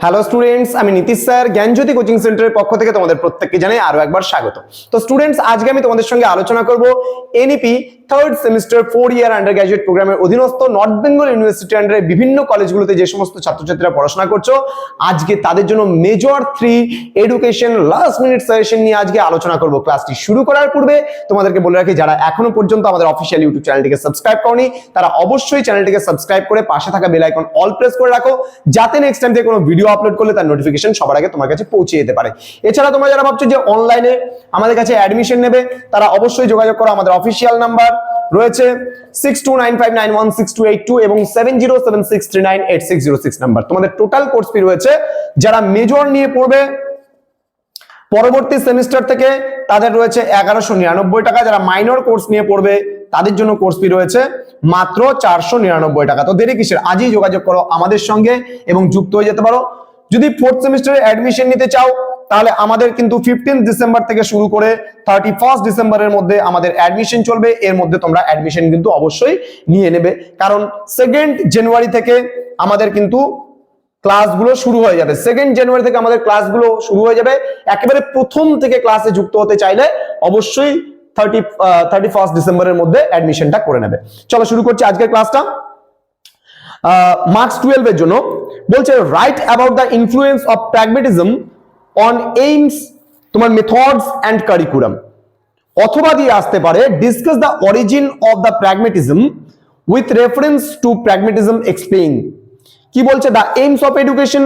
Hello students, আমি Nitish sir জ্ঞানজ্যোতি coaching সেন্টারের পক্ষ থেকে তোমাদের প্রত্যেককে জানাই আরো একবার স্বাগত। তো স্টুডেন্টস, আজকে আমি তোমাদের সঙ্গে আলোচনা করব এনইপি থার্ড সেমিস্টার 4 ইয়ার আন্ডার গ্র্যাজুয়েট প্রোগ্রামের অধীনস্থ নর্থ বেঙ্গল ইউনিভার্সিটি আন্ডারে বিভিন্ন কলেজগুলোতে যে সমস্ত ছাত্রছাত্রীরা পড়াশোনা করছো, আজকে তাদের জন্য major 3 education last minute suggestion নিয়ে আজকে আলোচনা করব। ক্লাসটি শুরু করার পূর্বে তোমাদেরকে বলে রাখি, যারা এখনো পর্যন্ত আমাদের অফিসিয়াল ইউটিউব চ্যানেলটিকে সাবস্ক্রাইব করনি, তারা অবশ্যই চ্যানেলটিকে সাবস্ক্রাইব করে পাশে থাকা বেল আইকন অল প্রেস করে রাখো, যাতে নেক্সট টাইম থেকে কোনো ভিডিও আপলোড করলে তার নোটিফিকেশন সবার আগে তোমার কাছে পৌঁছে যেতে পারে। এছাড়া তোমরা যারা ভাবছো যে অনলাইনে আমাদের কাছে অ্যাডমিশন নেবে, তারা অবশ্যই যোগাযোগ করো। আমাদের অফিসিয়াল নাম্বার রয়েছে 6295916282 এবং 7076398606 নাম্বার। তোমাদের টোটাল কোর্স ফি রয়েছে, যারা মেজর নিয়ে পড়বে পরবর্তী সেমিস্টার থেকে তাদের রয়েছে 1199 টাকা, যারা মাইনর কোর্স নিয়ে পড়বে তাদের জন্য কোর্স ফি রয়েছে মাত্র 499 টাকা। তো দেরি কিসের, আজই যোগাযোগ করো আমাদের সঙ্গে এবং যুক্ত হয়ে যেতে পারো। যদি ফোর্থ সেমিস্টারে অ্যাডমিশন নিতে চাও, তাহলে আমাদের কিন্তু 15 ডিসেম্বর থেকে শুরু করে 31 ডিসেম্বরের মধ্যে আমাদের অ্যাডমিশন চলবে। এর মধ্যে তোমরা অ্যাডমিশন কিন্তু অবশ্যই নিয়ে নেবে, কারণ 2 জানুয়ারি থেকে আমাদের কিন্তু ক্লাসগুলো শুরু হয়ে যাবে। 2 জানুয়ারি থেকে আমাদের ক্লাসগুলো শুরু হয়ে যাবে। একেবারে প্রথম থেকে ক্লাসে যুক্ত হতে চাইলে অবশ্যই 31 ডিসেম্বরের মধ্যে অ্যাডমিশনটা করে নেবে। চলো শুরু করছি আজকের ক্লাসটা। মার্কস 12 এর জন্য বলছে write about the influence of pragmatism on aims, তোমার মেথডস অ্যান্ড কারিকুলাম। অথবা দিয়ে আসতে পারে discuss the origin of the pragmatism with reference to pragmatism explain. কি বলছে, the aims of education,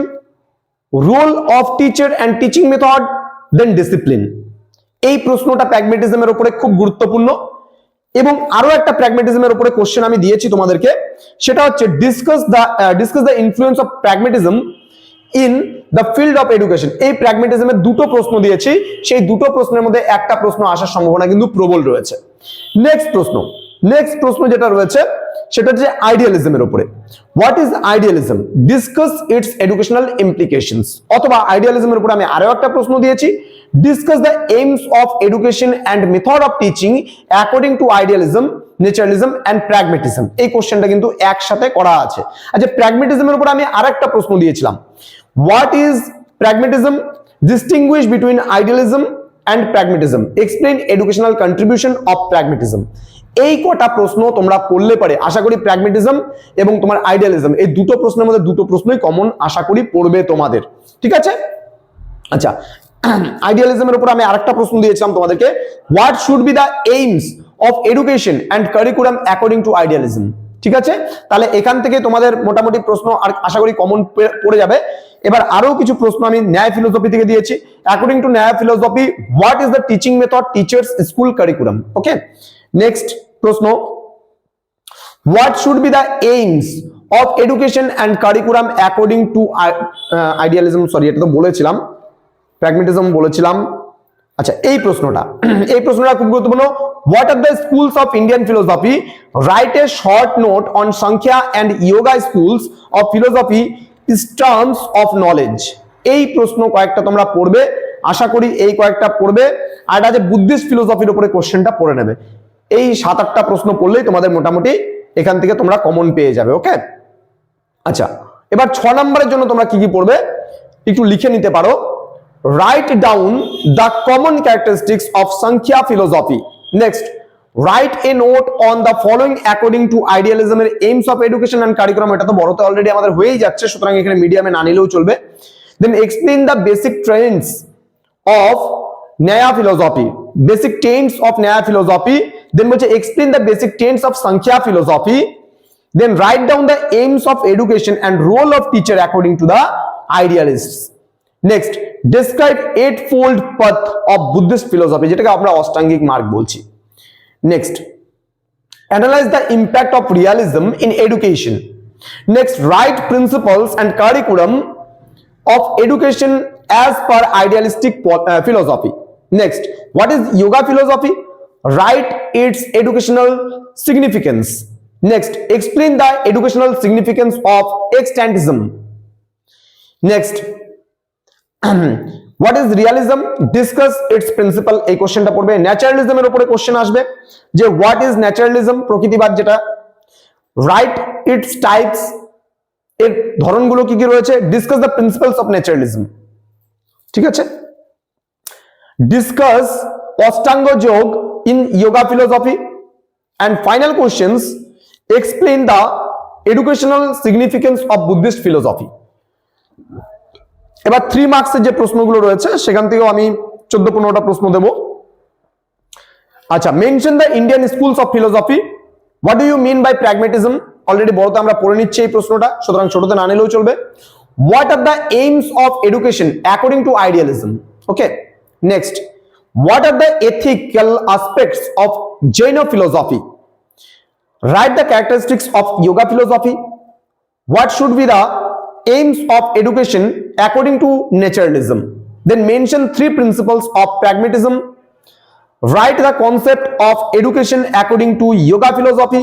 role of teacher and teaching method, then discipline. এই প্রশ্নটা প্র্যাগমেটিজমের উপরে খুব গুরুত্বপূর্ণ। এবং আরো একটা প্র্যাগমেটিজমের উপরে কোশ্চেন আমি দিয়েছি তোমাদেরকে, সেটা হচ্ছে discuss the influence of pragmatism in the field of education. এই প্র্যাগমেটিজমের দুটো প্রশ্ন দিয়েছি, সেই দুটো প্রশ্নের মধ্যে একটা প্রশ্ন আসার সম্ভাবনা কিন্তু প্রবল রয়েছে। নেক্সট প্রশ্ন যেটা রয়েছে সেটা হচ্ছে আইডিয়ালিজমের উপরে। What is idealism, discuss it's educational implications. অথবা আইডিয়ালিজমের উপরে আমি আরো একটা প্রশ্ন দিয়েছি, discuss the aims of education and method of teaching according to idealism, naturalism and pragmatism. এই কোশ্চেনটা কিন্তু একসাথে করা আছে। আচ্ছা, প্র্যাগমেটিজমের উপরে আমি আরেকটা প্রশ্ন দিয়েছিলাম, what is pragmatism, distinguish between idealism and pragmatism, explain educational contribution of pragmatism. এই কটা প্রশ্ন তোমরা পড়লে পারে আশা করি প্র্যাগমেটিজম এবং তোমার আইডিয়ালিজম, এই দুটো প্রশ্নের মধ্যে দুটো প্রশ্নই কমন আশা করি পড়বে তোমাদের, ঠিক আছে? আচ্ছা, আইডিয়ালিজমের উপর আমি আরেকটা প্রশ্ন দিয়েছিলাম তোমাদেরকে, what should be the aims of education and curriculum according to idealism. ঠিক আছে, তাহলে এখান থেকে তোমাদের মোটামুটি প্রশ্ন আর আশা করি কমন পড়ে যাবে। এবার আরো কিছু প্রশ্ন আমি ন্যায় ফিলোসফি থেকে দিয়েছি। According to Nyaya philosophy, what is the teaching method, teachers, school curriculum. Okay, next প্রশ্ন, what should be the aims of education and curriculum according to idealism. Sorry, এটা তো বলেছিলাম, প্র্যাগমেটিজম বলেছিলাম। আচ্ছা, এই প্রশ্নটা খুব গুরুত্বপূর্ণ। What are the schools of Indian philosophy, write a short note on Samkhya and Yoga schools of philosophy is terms of knowledge. এই প্রশ্ন কয়েকটা তোমরা পড়বে, আশা করি এই কয়েকটা পড়বে। আর এটা যে বুদ্ধিস্ট ফিলোসফির উপরে কোশ্চেনটা পড়ে নেবে। এই 7-8টা প্রশ্ন পড়লেই তোমাদের মোটামুটি এখান থেকে তোমরা কমন পেয়ে যাবে। ওকে, আচ্ছা, এবার 6 নম্বরের জন্য তোমরা কি কি পড়বে একটু লিখে নিতে পারো। Write down the common characteristics of Sankhya philosophy. Next, write a note on the following according to idealism এর aims of education and curriculum. এটা তো বড়তে অলরেডি আমাদের হয়েই যাচ্ছে, সুতরাং এখানে মিডিয়ামে না নিলেও চলবে। Then explain the basic trends of Nyaya philosophy. Basic trends of Nyaya philosophy. Then বলছে explain the basic trends of Sankhya philosophy. Then write down the aims of education and role of teacher according to the idealists. Next, describe 8-fold path of Buddhist philosophy, যেটাকে আমরা অষ্টাঙ্গিক মার্গ বলছি। Next, analyze the impact of realism in education. Next, write principles and curriculum of education as per idealistic philosophy. Next, what is yoga philosophy? Write its educational significance. Next, explain the educational significance of extantism. Next, what is realism, discuss its principle। এই কোশ্চেনটা পড়বে। ন্যাচারালিজমের উপরে question আসবে যে what is naturalism, প্রকৃতিবাদ যেটা। Right it's types এর ধরনগুলো কি কি রয়েছে? Discuss the principles of naturalism, ঠিক আছে, ডিসকাস অষ্টাঙ্গ যোগ in yoga philosophy, and final questions explain the educational significance of Buddhist philosophy. এবার 3 মার্কসের যে প্রশ্নগুলো রয়েছে সেখান থেকেও আমি 14-15টা প্রশ্ন দেব। আচ্ছা, mention the Indian schools of philosophy, what do you mean by pragmatism, already বড়তে আমরা পড়ে নিচ্ছি এই প্রশ্নটা, সুতরাং ছোটতে না নিলেও চলবে। What are the aims of education according to idealism, okay. Next, what are the ethical aspects of Jaina philosophy? Write the characteristics of yoga philosophy. What should be the aims of education according to naturalism? Then mention 3 principles of pragmatism. Write the concept of education according to yoga philosophy.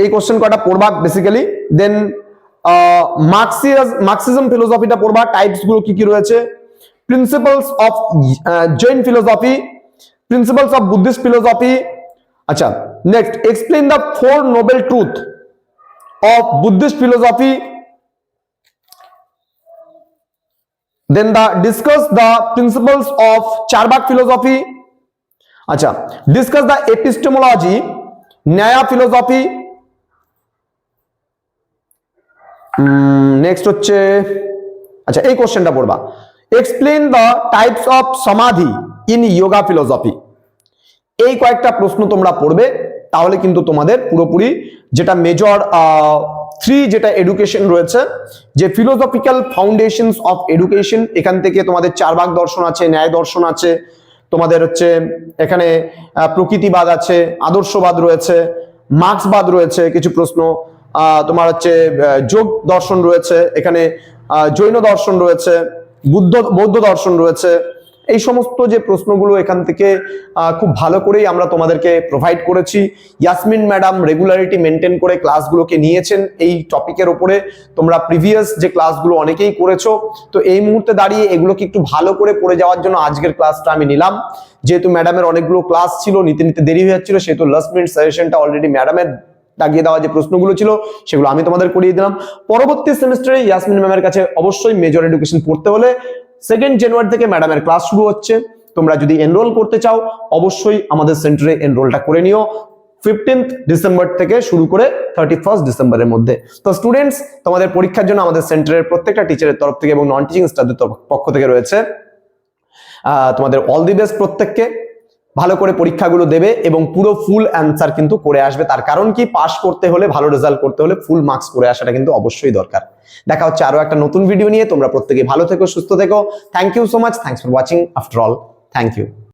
এই question কয়টা পড়বা basically. দেন Marxism ফিলোসফিটা পড়বা, types গুলো কি কি রয়েছে, principles of Jain philosophy, principles of Buddhist philosophy. আচ্ছা, next, explain the 4 noble truth of Buddhist philosophy. Then discuss the principles of Charvaka philosophy. আচ্ছা, discuss the epistemology Nyaya philosophy. Next হচ্ছে, আচ্ছা এই কোশ্চেনটা পড়বা, explain the types of samadhi in yoga philosophy. এই কয়েকটা প্রশ্ন তোমরা পড়বে, তাহলে কিন্তু তোমাদের পুরোপুরি যেটা মেজর 3 যেটা এডুকেশন রয়েছে, যে ফিলোসফিক্যাল ফাউন্ডেশনস অফ এডুকেশন, এখান থেকে তোমাদের চারবাক দর্শন আছে, ন্যায় দর্শন আছে, তোমাদের হচ্ছে এখানে প্রকৃতিবাদ আছে, আদর্শবাদ রয়েছে, মার্ক্সবাদ রয়েছে, কিছু প্রশ্ন তোমার হচ্ছে যোগ দর্শন রয়েছে, এখানে জৈন দর্শন রয়েছে, বৌদ্ধ দর্শন রয়েছে। এই সমস্ত যে প্রশ্নগুলো এখান থেকে খুব ভালো করেই আমরা তোমাদেরকে প্রোভাইড করেছি। ইয়াসমিন ম্যাডাম রেগুলারিটি মেনটেন করে ক্লাসগুলোকে নিয়েছেন এই টপিকের উপরে। তোমরা প্রিভিয়াস যে ক্লাসগুলো অনেকেই করেছো, তো এই মুহূর্তে দাঁড়িয়ে এগুলোকে একটু ভালো করে পড়ে যাওয়ার জন্য আজকের ক্লাসটা আমি নিলাম। যেহেতু ম্যাডামের অনেকগুলো ক্লাস ছিল, নিতে নিতে দেরি হয়ে যাচ্ছিল, সেহেতু লাস্ট মিনিট সাজেশনটা অলরেডি ম্যাডামের দাগিয়ে দেওয়া যে প্রশ্নগুলো ছিল সেগুলো আমি তোমাদের করিয়ে দিলাম। পরবর্তী সেমিস্টারে ইয়াসমিন ম্যামের কাছে অবশ্যই মেজর এডুকেশন পড়তে হলে 2 জানুয়ারি থেকে ম্যাডামের ক্লাস শুরু হচ্ছে। তোমরা যদি এনরোল করতে চাও অবশ্যই আমাদের সেন্টারে এনরোলটা করে নিও 15 ডিসেম্বর থেকে শুরু করে 31 ডিসেম্বরের মধ্যে। তো স্টুডেন্টস, তোমাদের পরীক্ষার জন্য আমাদের সেন্টারের প্রত্যেকটা টিচারের তরফ থেকে এবং নন টিচিং স্টাফদের পক্ষ থেকে রয়েছে তোমাদের অল দি বেস্ট। প্রত্যেককে ভালো করে পরীক্ষাগুলো দেবে এবং পুরো ফুল অ্যান্সার কিন্তু করে আসবে। তার কারণ কি, পাস করতে হলে, ভালো রেজাল্ট করতে হলে ফুল মার্কস করে আসাটা কিন্তু অবশ্যই দরকার। দেখা হচ্ছে আরো একটা নতুন ভিডিও নিয়ে। তোমরা প্রত্যেকে ভালো থেকো, সুস্থ থেকো। Thank you so much. Thanks for watching. After all, thank you.